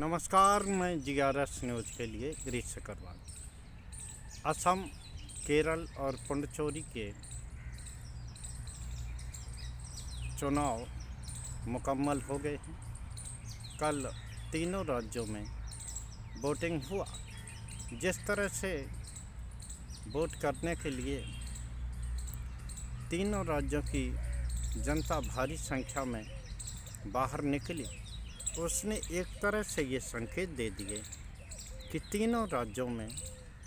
नमस्कार, मैं GRS news के लिए गिरीश अग्रवाल। असम, केरल और पुडुचेरी के चुनाव मुकम्मल हो गए हैं। कल तीनों राज्यों में वोटिंग हुआ। जिस तरह से वोट करने के लिए तीनों राज्यों की जनता भारी संख्या में बाहर निकली, उसने एक तरह से ये संकेत दे दिए कि तीनों राज्यों में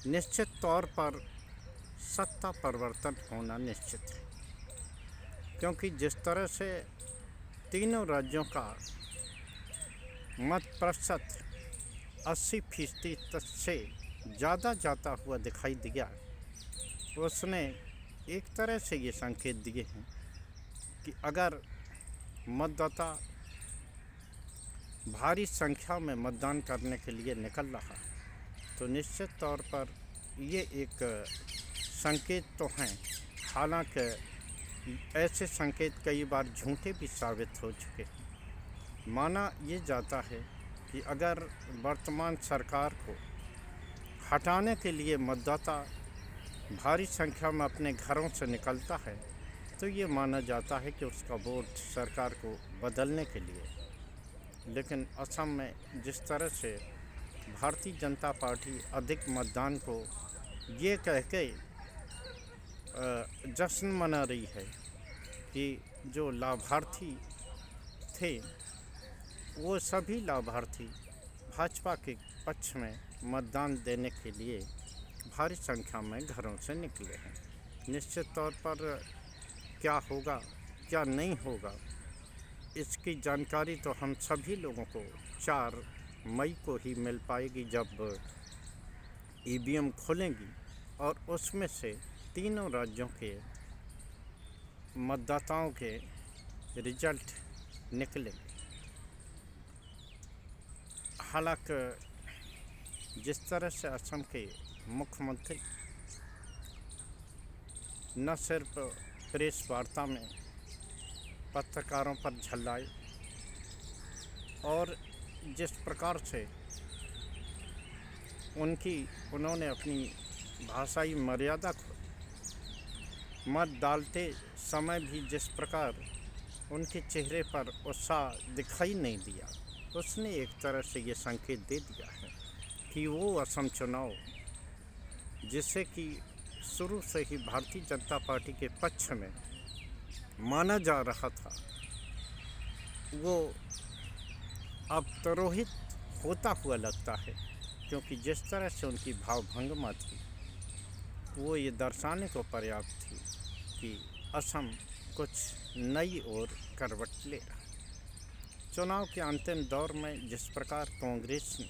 निश्चित तौर पर सत्ता परिवर्तन होना निश्चित है, क्योंकि जिस तरह से तीनों राज्यों का मत प्रतिशत 80% से ज़्यादा जाता हुआ दिखाई दिया, उसने एक तरह से ये संकेत दिए हैं कि अगर मतदाता भारी संख्या में मतदान करने के लिए निकल रहा है तो निश्चित तौर पर ये एक संकेत तो हैं। हालांकि ऐसे संकेत कई बार झूठे भी साबित हो चुके हैं। माना ये जाता है कि अगर वर्तमान सरकार को हटाने के लिए मतदाता भारी संख्या में अपने घरों से निकलता है तो ये माना जाता है कि उसका वोट सरकार को बदलने के लिए। लेकिन असम में जिस तरह से भारतीय जनता पार्टी अधिक मतदान को ये कह के जश्न मना रही है कि जो लाभार्थी थे वो सभी लाभार्थी भाजपा के पक्ष में मतदान देने के लिए भारी संख्या में घरों से निकले हैं। निश्चित तौर पर क्या होगा क्या नहीं होगा इसकी जानकारी तो हम सभी लोगों को 4 मई को ही मिल पाएगी, जब ईवीएम खुलेंगी और उसमें से तीनों राज्यों के मतदाताओं के रिजल्ट निकलेंगे। हालांकि जिस तरह से असम के मुख्यमंत्री न सिर्फ प्रेस वार्ता में पत्रकारों पर झल्लाए और जिस प्रकार से उन्होंने अपनी भाषाई मर्यादा को मत डालते समय भी जिस प्रकार उनके चेहरे पर उत्साह दिखाई नहीं दिया, उसने एक तरह से ये संकेत दे दिया है कि वो असम चुनाव जिससे कि शुरू से ही भारतीय जनता पार्टी के पक्ष में माना जा रहा था, वो अब तिरोहित होता हुआ लगता है। क्योंकि जिस तरह से उनकी भावभंगिमा थी वो ये दर्शाने को पर्याप्त थी कि असम कुछ नई ओर करवट ले रहा। चुनाव के अंतिम दौर में जिस प्रकार कांग्रेस ने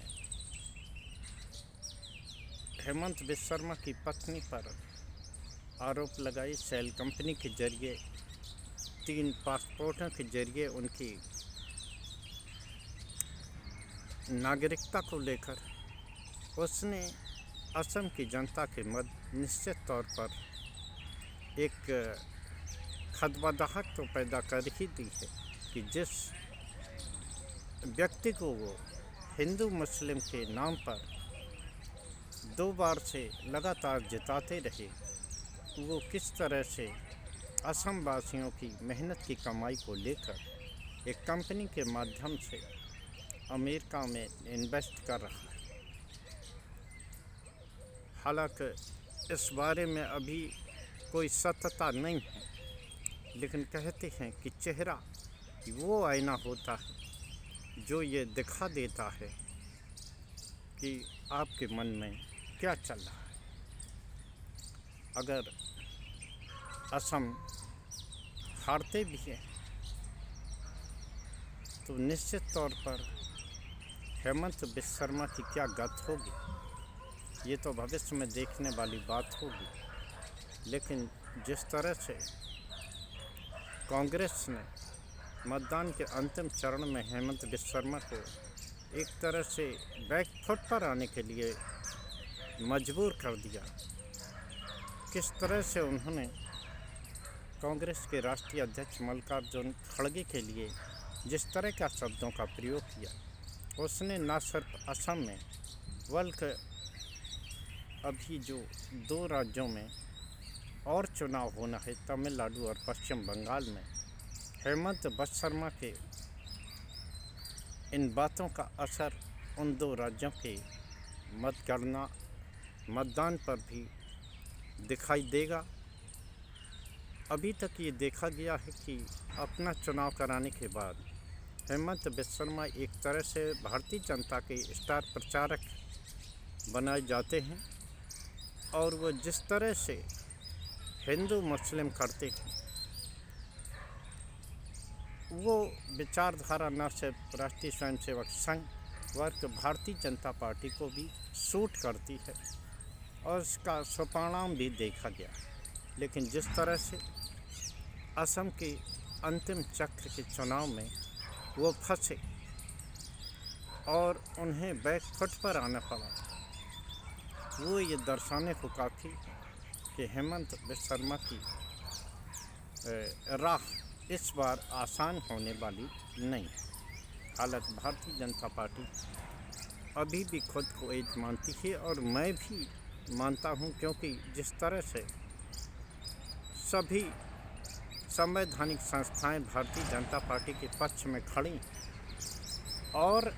हेमंत बिस्वा शर्मा की पत्नी पर आरोप लगाई, सेल कंपनी के जरिए 3 पासपोर्टों के जरिए उनकी नागरिकता को लेकर उसने असम की जनता के मध्य निश्चित तौर पर एक खदबदाहट तो पैदा कर ही दी है कि जिस व्यक्ति को वो हिंदू मुस्लिम के नाम पर 2 बार से लगातार जिताते रहे, वो किस तरह से असम वासियों की मेहनत की कमाई को लेकर एक कंपनी के माध्यम से अमेरिका में इन्वेस्ट कर रहा है। हालांकि इस बारे में अभी कोई सत्यता नहीं है, लेकिन कहते हैं कि चेहरा वो आईना होता है जो ये दिखा देता है कि आपके मन में क्या चल रहा है। अगर असम हारते भी हैं तो निश्चित तौर पर हेमंत बिस्वा शर्मा की क्या गत होगी ये तो भविष्य में देखने वाली बात होगी। लेकिन जिस तरह से कांग्रेस ने मतदान के अंतिम चरण में हेमंत बिस्वा शर्मा को एक तरह से बैक फुट पर आने के लिए मजबूर कर दिया, किस तरह से उन्होंने कांग्रेस के राष्ट्रीय अध्यक्ष मल्लिकार्जुन खड़गे के लिए जिस तरह का शब्दों का प्रयोग किया, उसने न सिर्फ असम में बल्कि अभी जो 2 राज्यों में और चुनाव होना है, तमिलनाडु और पश्चिम बंगाल में, हेमंत बिस्वा शर्मा के इन बातों का असर उन 2 राज्यों के मतदान पर भी दिखाई देगा। अभी तक ये देखा गया है कि अपना चुनाव कराने के बाद हेमंत बिस्वा शर्मा एक तरह से भारतीय जनता के स्टार प्रचारक बनाए जाते हैं और वो जिस तरह से हिंदू मुस्लिम करते हैं, वो विचारधारा न सिर्फ राष्ट्रीय स्वयंसेवक संघ बल्कि भारतीय जनता पार्टी को भी सूट करती है और इसका सुपरिणाम भी देखा गया। लेकिन जिस तरह से असम के अंतिम चक्र के चुनाव में वो फंसे और उन्हें बैकफुट पर आना पड़ा, वो ये दर्शाने को काफ़ी कि हेमंत बिस्वा शर्मा की राह इस बार आसान होने वाली नहीं है। हालांकि भारतीय जनता पार्टी अभी भी खुद को एज मानती है और मैं भी मानता हूं, क्योंकि जिस तरह से सभी संवैधानिक संस्थाएं भारतीय जनता पार्टी के पक्ष में खड़ी और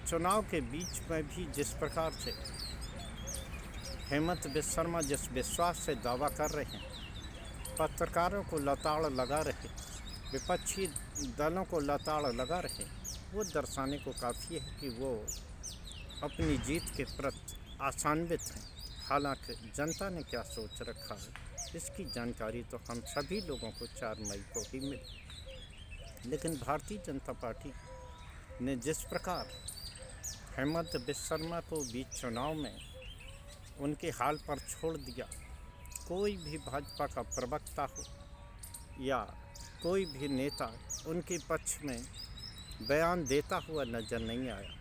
चुनाव के बीच में भी जिस प्रकार से हेमंत बिस्वा शर्मा जिस विश्वास से दावा कर रहे हैं, पत्रकारों को लताड़ लगा रहे, विपक्षी दलों को लताड़ लगा रहे, वो दर्शाने को काफ़ी है कि वो अपनी जीत के प्रति आशान्वित हैं। हालांकि जनता ने क्या सोच रखा है इसकी जानकारी तो हम सभी लोगों को 4 मई को ही मिली। लेकिन भारतीय जनता पार्टी ने जिस प्रकार हेमंत बिस्वा शर्मा को बीच चुनाव में उनके हाल पर छोड़ दिया, कोई भी भाजपा का प्रवक्ता हो या कोई भी नेता उनके पक्ष में बयान देता हुआ नज़र नहीं आया।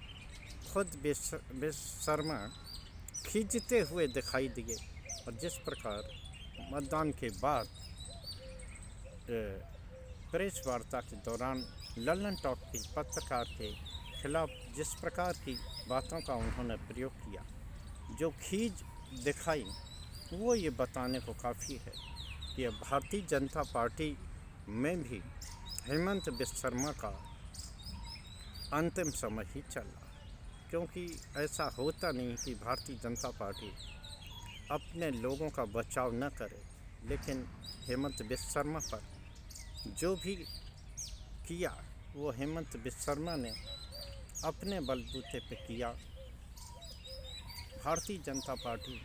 खुद बिस्वा शर्मा खींचते हुए दिखाई दिए और जिस प्रकार मतदान के बाद प्रेस वार्ता के दौरान लल्लन टॉक के पत्रकार के खिलाफ जिस प्रकार की बातों का उन्होंने प्रयोग किया, जो खींच दिखाई, वो ये बताने को काफ़ी है कि अब भारतीय जनता पार्टी में भी हेमंत बिस्वा शर्मा का अंतिम समय ही चल रहा, क्योंकि ऐसा होता नहीं कि भारतीय जनता पार्टी अपने लोगों का बचाव न करे, लेकिन हेमंत बिस्वा शर्मा पर जो भी किया वो हेमंत बिस्वा शर्मा ने अपने बलबूते पे किया। भारतीय जनता पार्टी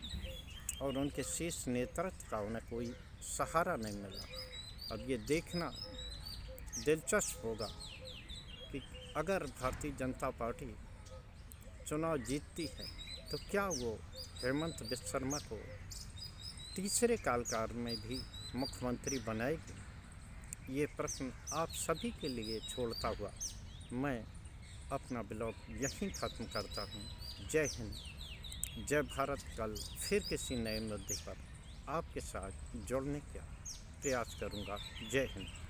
और उनके शीर्ष नेतृत्व का उन्हें कोई सहारा नहीं मिला। अब ये देखना दिलचस्प होगा कि अगर भारतीय जनता पार्टी चुनाव जीतती है तो क्या वो हेमंत बिस्वा शर्मा को तीसरे कार्यकाल में भी मुख्यमंत्री बनाएगी। ये प्रश्न आप सभी के लिए छोड़ता हुआ मैं अपना ब्लॉग यहीं ख़त्म करता हूँ। जय हिंद, जय भारत। कल फिर किसी नए मुद्दे पर आपके साथ जुड़ने का प्रयास करूँगा। जय हिंद।